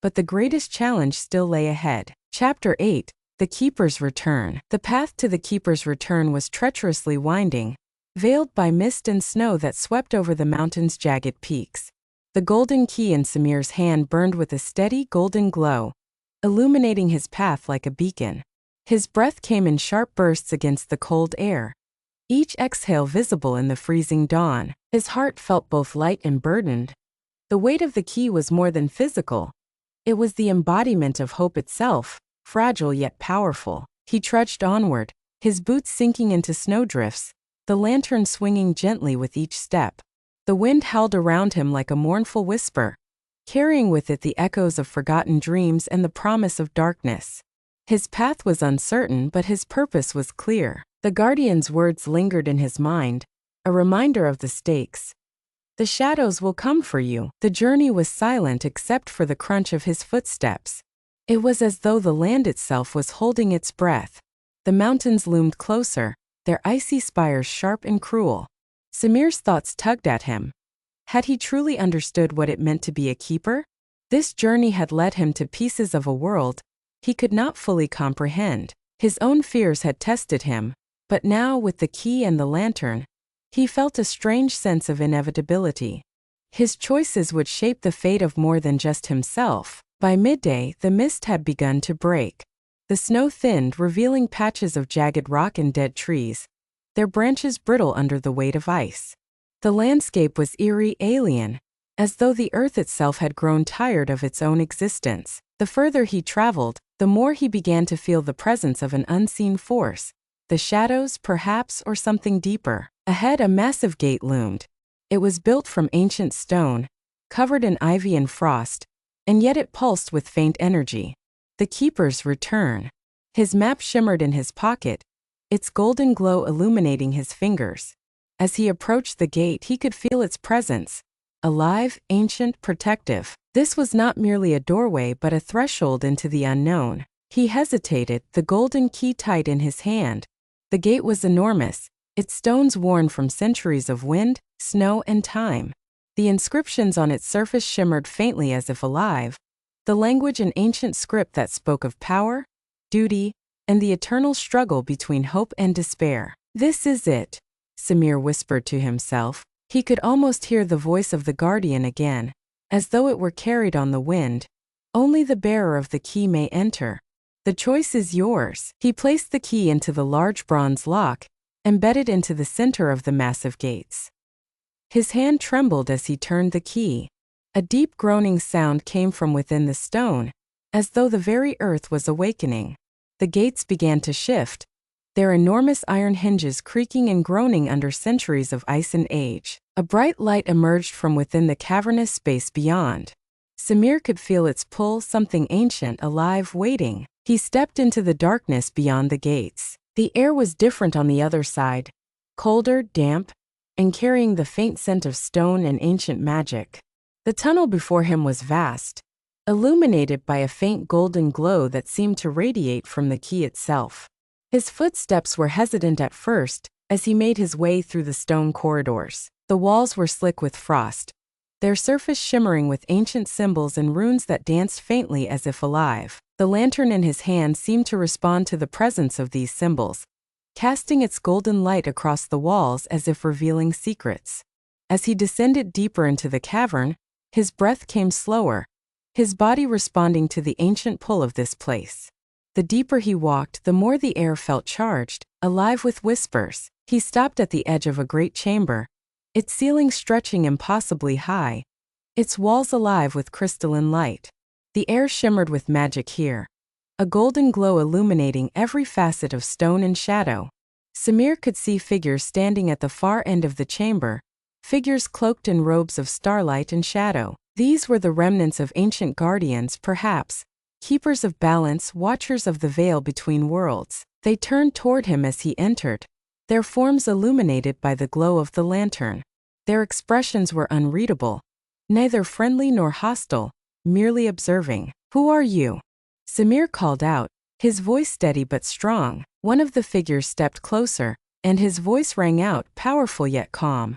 but the greatest challenge still lay ahead. Chapter 8: The Keeper's Return. The path to the Keeper's return was treacherously winding, veiled by mist and snow that swept over the mountain's jagged peaks. The golden key in Samir's hand burned with a steady golden glow, illuminating his path like a beacon. His breath came in sharp bursts against the cold air, each exhale visible in the freezing dawn. His heart felt both light and burdened. The weight of the key was more than physical. It was the embodiment of hope itself, fragile yet powerful. He trudged onward, his boots sinking into snowdrifts, the lantern swinging gently with each step. The wind howled around him like a mournful whisper, carrying with it the echoes of forgotten dreams and the promise of darkness. His path was uncertain, but his purpose was clear. The guardian's words lingered in his mind, a reminder of the stakes. The shadows will come for you. The journey was silent except for the crunch of his footsteps. It was as though the land itself was holding its breath. The mountains loomed closer, their icy spires sharp and cruel. Samir's thoughts tugged at him. Had he truly understood what it meant to be a keeper? This journey had led him to pieces of a world he could not fully comprehend. His own fears had tested him, but now, with the key and the lantern, he felt a strange sense of inevitability. His choices would shape the fate of more than just himself. By midday, the mist had begun to break. The snow thinned, revealing patches of jagged rock and dead trees, their branches brittle under the weight of ice. The landscape was eerie, alien, as though the earth itself had grown tired of its own existence. The further he traveled, the more he began to feel the presence of an unseen force. The shadows, perhaps, or something deeper. Ahead, a massive gate loomed. It was built from ancient stone, covered in ivy and frost, and yet it pulsed with faint energy. The Keeper's return. His map shimmered in his pocket, its golden glow illuminating his fingers. As he approached the gate, he could feel its presence. Alive, ancient, protective. This was not merely a doorway but a threshold into the unknown. He hesitated, the golden key tight in his hand. The gate was enormous, its stones worn from centuries of wind, snow, and time. The inscriptions on its surface shimmered faintly as if alive, the language an ancient script that spoke of power, duty, and the eternal struggle between hope and despair. "This is it," Samir whispered to himself. He could almost hear the voice of the guardian again, as though it were carried on the wind. "Only the bearer of the key may enter. The choice is yours." He placed the key into the large bronze lock, embedded into the center of the massive gates. His hand trembled as he turned the key. A deep groaning sound came from within the stone, as though the very earth was awakening. The gates began to shift, their enormous iron hinges creaking and groaning under centuries of ice and age. A bright light emerged from within the cavernous space beyond. Samir could feel its pull, something ancient, alive, waiting. He stepped into the darkness beyond the gates. The air was different on the other side, colder, damp, and carrying the faint scent of stone and ancient magic. The tunnel before him was vast, illuminated by a faint golden glow that seemed to radiate from the key itself. His footsteps were hesitant at first as he made his way through the stone corridors. The walls were slick with frost, their surface shimmering with ancient symbols and runes that danced faintly as if alive. The lantern in his hand seemed to respond to the presence of these symbols, casting its golden light across the walls as if revealing secrets. As he descended deeper into the cavern, his breath came slower, his body responding to the ancient pull of this place. The deeper he walked, the more the air felt charged, alive with whispers. He stopped at the edge of a great chamber, its ceiling stretching impossibly high, its walls alive with crystalline light. The air shimmered with magic here, a golden glow illuminating every facet of stone and shadow. Samir could see figures standing at the far end of the chamber, figures cloaked in robes of starlight and shadow. These were the remnants of ancient guardians, perhaps, keepers of balance, watchers of the veil between worlds. They turned toward him as he entered, their forms illuminated by the glow of the lantern. Their expressions were unreadable, neither friendly nor hostile, merely observing. "Who are you?" Samir called out, his voice steady but strong. One of the figures stepped closer, and his voice rang out, powerful yet calm.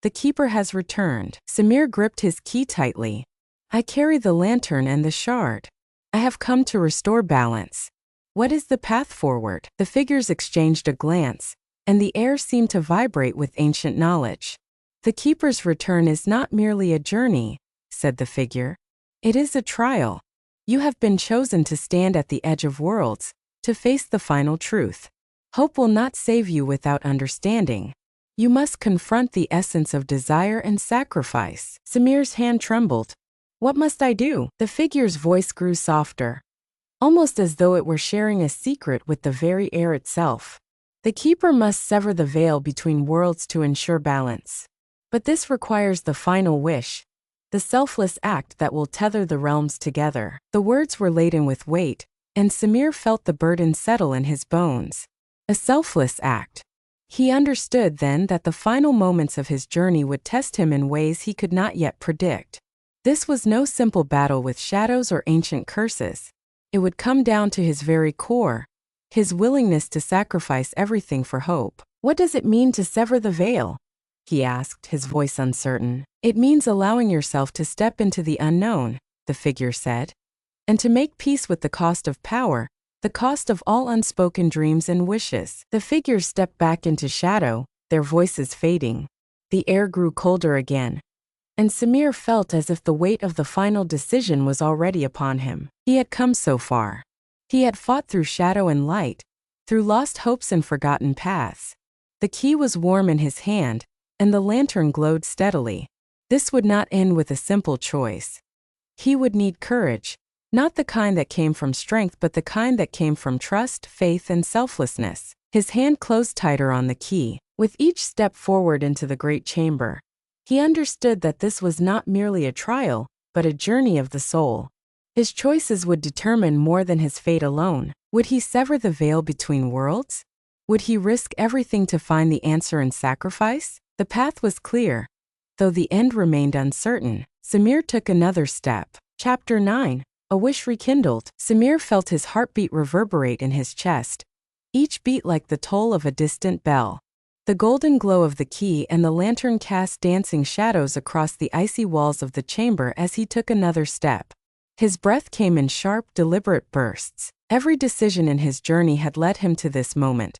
The keeper has returned. Samir gripped his key tightly. I carry the lantern and the shard. I have come to restore balance. What is the path forward? The figures exchanged a glance, and the air seemed to vibrate with ancient knowledge. The keeper's return is not merely a journey, said the figure. It is a trial. You have been chosen to stand at the edge of worlds, to face the final truth. Hope will not save you without understanding. You must confront the essence of desire and sacrifice. Samir's hand trembled. What must I do? The figure's voice grew softer, almost as though it were sharing a secret with the very air itself. The keeper must sever the veil between worlds to ensure balance. But this requires the final wish, the selfless act that will tether the realms together. The words were laden with weight, and Samir felt the burden settle in his bones. A selfless act. He understood then that the final moments of his journey would test him in ways he could not yet predict. This was no simple battle with shadows or ancient curses. It would come down to his very core, his willingness to sacrifice everything for hope. What does it mean to sever the veil? He asked, his voice uncertain. It means allowing yourself to step into the unknown, the figure said, and to make peace with the cost of power, the cost of all unspoken dreams and wishes. The figures stepped back into shadow, their voices fading. The air grew colder again, and Samir felt as if the weight of the final decision was already upon him. He had come so far. He had fought through shadow and light, through lost hopes and forgotten paths. The key was warm in his hand, and the lantern glowed steadily. This would not end with a simple choice. He would need courage, not the kind that came from strength but the kind that came from trust, faith, and selflessness. His hand closed tighter on the key. With each step forward into the great chamber, he understood that this was not merely a trial, but a journey of the soul. His choices would determine more than his fate alone. Would he sever the veil between worlds? Would he risk everything to find the answer in sacrifice? The path was clear, though the end remained uncertain. Samir took another step. Chapter 9. A wish rekindled. Samir felt his heartbeat reverberate in his chest, each beat like the toll of a distant bell. The golden glow of the key and the lantern cast dancing shadows across the icy walls of the chamber as he took another step. His breath came in sharp, deliberate bursts. Every decision in his journey had led him to this moment,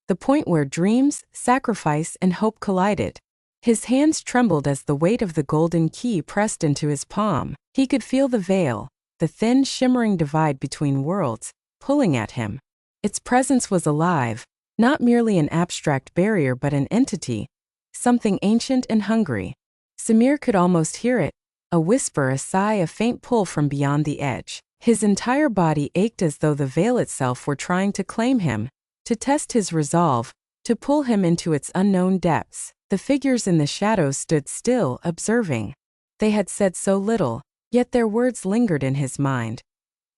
the point where dreams, sacrifice, and hope collided. His hands trembled as the weight of the golden key pressed into his palm. He could feel the veil, the thin, shimmering divide between worlds, pulling at him. Its presence was alive, not merely an abstract barrier but an entity, something ancient and hungry. Samir could almost hear it, a whisper, a sigh, a faint pull from beyond the edge. His entire body ached as though the veil itself were trying to claim him, to test his resolve, to pull him into its unknown depths. The figures in the shadows stood still, observing. They had said so little, yet their words lingered in his mind.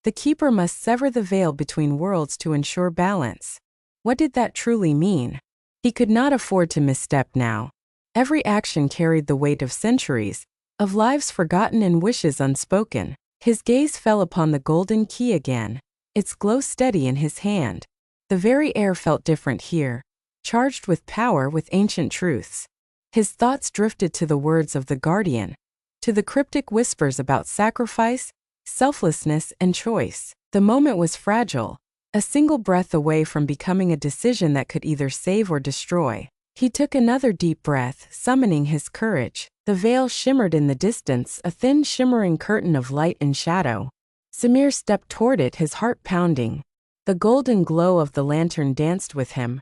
The keeper must sever the veil between worlds to ensure balance. What did that truly mean? He could not afford to misstep now. Every action carried the weight of centuries, of lives forgotten and wishes unspoken. His gaze fell upon the golden key again, its glow steady in his hand. The very air felt different here, charged with power, with ancient truths. His thoughts drifted to the words of the guardian, to the cryptic whispers about sacrifice, selflessness, and choice. The moment was fragile, a single breath away from becoming a decision that could either save or destroy. He took another deep breath, summoning his courage. The veil shimmered in the distance, a thin shimmering curtain of light and shadow. Samir stepped toward it, his heart pounding. The golden glow of the lantern danced with him,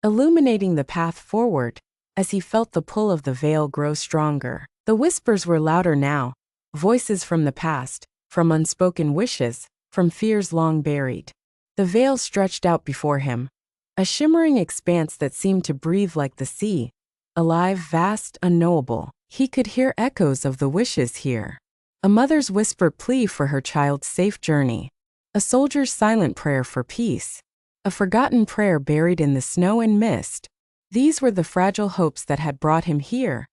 illuminating the path forward, as he felt the pull of the veil grow stronger. The whispers were louder now, voices from the past, from unspoken wishes, from fears long buried. The veil stretched out before him, a shimmering expanse that seemed to breathe like the sea, alive, vast, unknowable. He could hear echoes of the wishes here. A mother's whispered plea for her child's safe journey, a soldier's silent prayer for peace, a forgotten prayer buried in the snow and mist. These were the fragile hopes that had brought him here,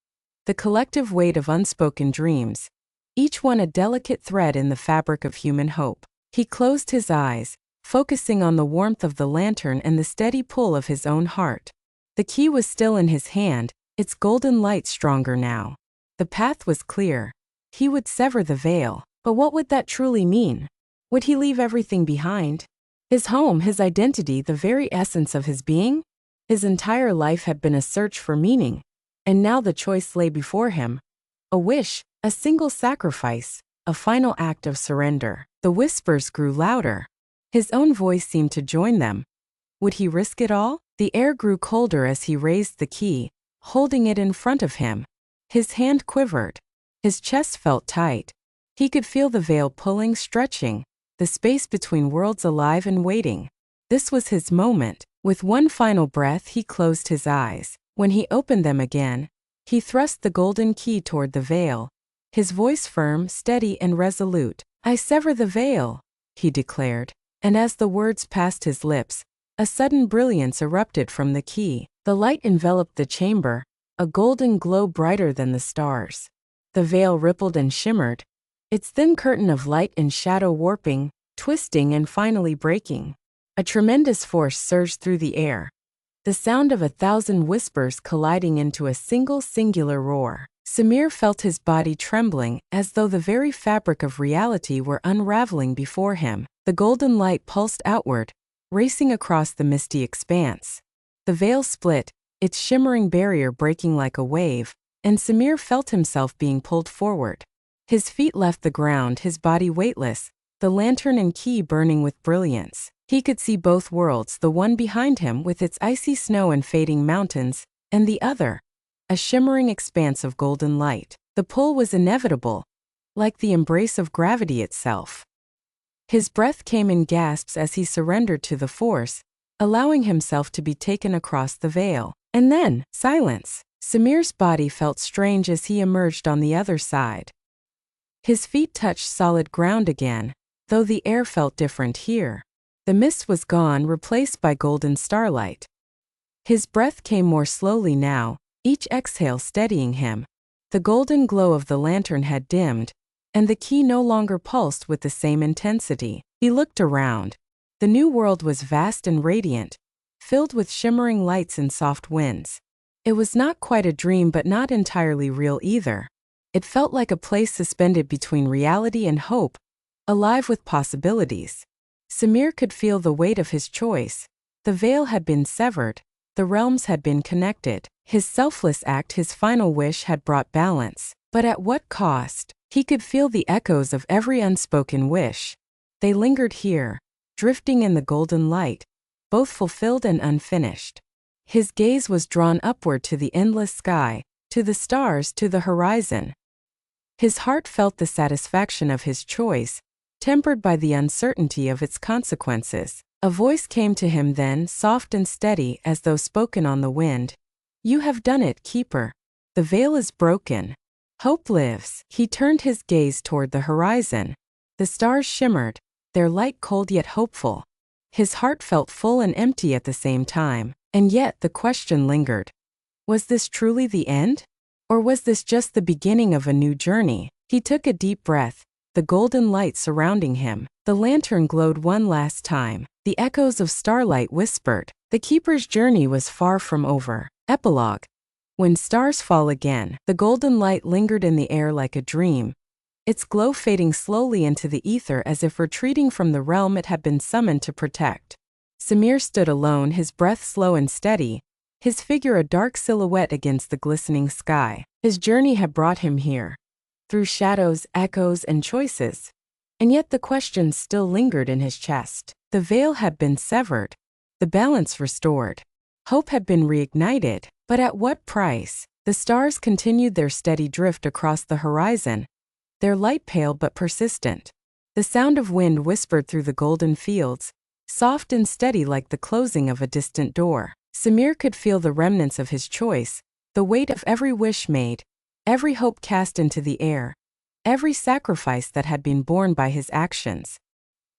the collective weight of unspoken dreams, each one a delicate thread in the fabric of human hope. He closed his eyes, focusing on the warmth of the lantern and the steady pull of his own heart. The key was still in his hand, its golden light stronger now. The path was clear. He would sever the veil, but what would that truly mean? Would he leave everything behind? His home, his identity, the very essence of his being? His entire life had been a search for meaning, and now the choice lay before him. A wish, a single sacrifice, a final act of surrender. The whispers grew louder. His own voice seemed to join them. Would he risk it all? The air grew colder as he raised the key, holding it in front of him. His hand quivered. His chest felt tight. He could feel the veil pulling, stretching, the space between worlds alive and waiting. This was his moment. With one final breath, he closed his eyes. When he opened them again, he thrust the golden key toward the veil. His voice firm, steady, and resolute. "I sever the veil," he declared. And as the words passed his lips, a sudden brilliance erupted from the key. The light enveloped the chamber, a golden glow brighter than the stars. The veil rippled and shimmered, its thin curtain of light and shadow warping, twisting, and finally breaking. A tremendous force surged through the air, the sound of 1,000 whispers colliding into a singular roar. Samir felt his body trembling, as though the very fabric of reality were unraveling before him. The golden light pulsed outward, racing across the misty expanse. The veil split, its shimmering barrier breaking like a wave, and Samir felt himself being pulled forward. His feet left the ground, his body weightless, the lantern and key burning with brilliance. He could see both worlds, the one behind him with its icy snow and fading mountains, and the other, a shimmering expanse of golden light. The pull was inevitable, like the embrace of gravity itself. His breath came in gasps as he surrendered to the force, allowing himself to be taken across the veil. And then, silence. Samir's body felt strange as he emerged on the other side. His feet touched solid ground again, though the air felt different here. The mist was gone, replaced by golden starlight. His breath came more slowly now, each exhale steadying him. The golden glow of the lantern had dimmed, and the key no longer pulsed with the same intensity. He looked around. The new world was vast and radiant, filled with shimmering lights and soft winds. It was not quite a dream, but not entirely real either. It felt like a place suspended between reality and hope, alive with possibilities. Samir could feel the weight of his choice. The veil had been severed, the realms had been connected. His selfless act, his final wish, had brought balance. But at what cost? He could feel the echoes of every unspoken wish. They lingered here, drifting in the golden light, both fulfilled and unfinished. His gaze was drawn upward to the endless sky, to the stars, to the horizon. His heart felt the satisfaction of his choice, tempered by the uncertainty of its consequences. A voice came to him then, soft and steady as though spoken on the wind. "You have done it, Keeper. The veil is broken. Hope lives." He turned his gaze toward the horizon. The stars shimmered, their light cold yet hopeful. His heart felt full and empty at the same time, and yet the question lingered. Was this truly the end? Or was this just the beginning of a new journey? He took a deep breath, the golden light surrounding him. The lantern glowed one last time. The echoes of starlight whispered. The Keeper's journey was far from over. Epilogue. When stars fall again, the golden light lingered in the air like a dream, its glow fading slowly into the ether as if retreating from the realm it had been summoned to protect. Samir stood alone, his breath slow and steady, his figure a dark silhouette against the glistening sky. His journey had brought him here, through shadows, echoes, and choices. And yet the question still lingered in his chest. The veil had been severed, the balance restored. Hope had been reignited, but at what price? The stars continued their steady drift across the horizon, their light pale but persistent. The sound of wind whispered through the golden fields, soft and steady like the closing of a distant door. Samir could feel the remnants of his choice, the weight of every wish made, every hope cast into the air, every sacrifice that had been borne by his actions.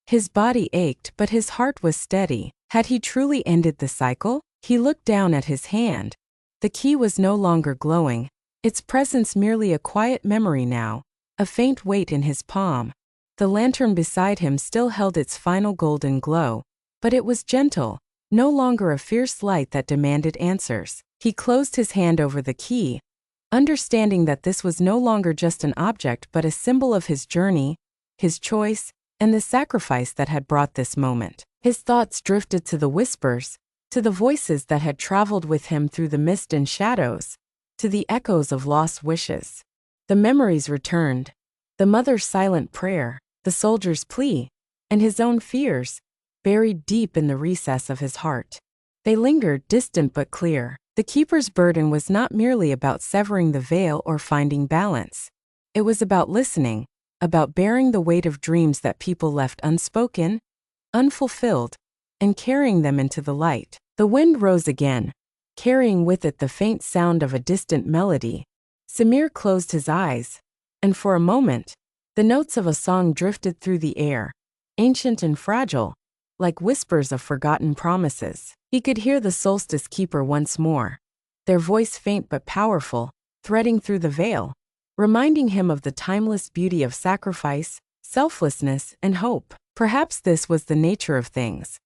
His body ached, but his heart was steady. Had he truly ended the cycle? He looked down at his hand. The key was no longer glowing, its presence merely a quiet memory now, a faint weight in his palm. The lantern beside him still held its final golden glow, but it was gentle, no longer a fierce light that demanded answers. He closed his hand over the key, understanding that this was no longer just an object but a symbol of his journey, his choice, and the sacrifice that had brought this moment. His thoughts drifted to the whispers, to the voices that had traveled with him through the mist and shadows, to the echoes of lost wishes. The memories returned, the mother's silent prayer, the soldier's plea, and his own fears, buried deep in the recess of his heart. They lingered, distant but clear. The keeper's burden was not merely about severing the veil or finding balance. It was about listening, about bearing the weight of dreams that people left unspoken, unfulfilled, and carrying them into the light. The wind rose again, carrying with it the faint sound of a distant melody. Samir closed his eyes, and for a moment, the notes of a song drifted through the air, ancient and fragile, like whispers of forgotten promises. He could hear the solstice keeper once more, their voice faint but powerful, threading through the veil, reminding him of the timeless beauty of sacrifice, selflessness, and hope. Perhaps this was the nature of things.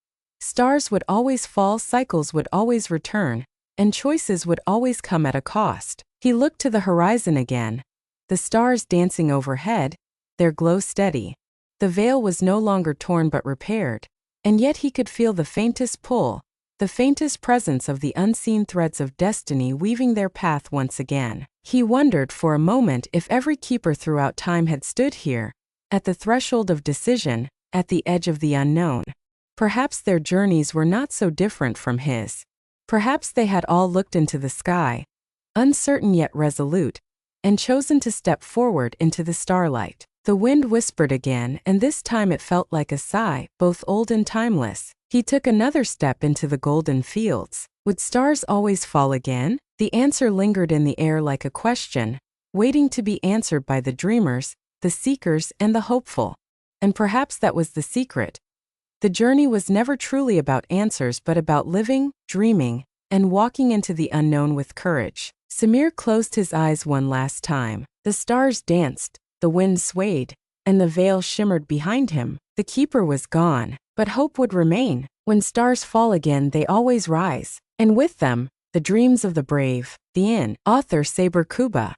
Stars would always fall, cycles would always return, and choices would always come at a cost. He looked to the horizon again, the stars dancing overhead, their glow steady. The veil was no longer torn but repaired, and yet he could feel the faintest pull, the faintest presence of the unseen threads of destiny weaving their path once again. He wondered for a moment if every keeper throughout time had stood here, at the threshold of decision, at the edge of the unknown. Perhaps their journeys were not so different from his. Perhaps they had all looked into the sky, uncertain yet resolute, and chosen to step forward into the starlight. The wind whispered again, and this time it felt like a sigh, both old and timeless. He took another step into the golden fields. Would stars always fall again? The answer lingered in the air like a question, waiting to be answered by the dreamers, the seekers, and the hopeful. And perhaps that was the secret. The journey was never truly about answers but about living, dreaming, and walking into the unknown with courage. Samir closed his eyes one last time. The stars danced, the wind swayed, and the veil shimmered behind him. The keeper was gone, but hope would remain. When stars fall again, they always rise, and with them, the dreams of the brave. The Author Saber Koubaa.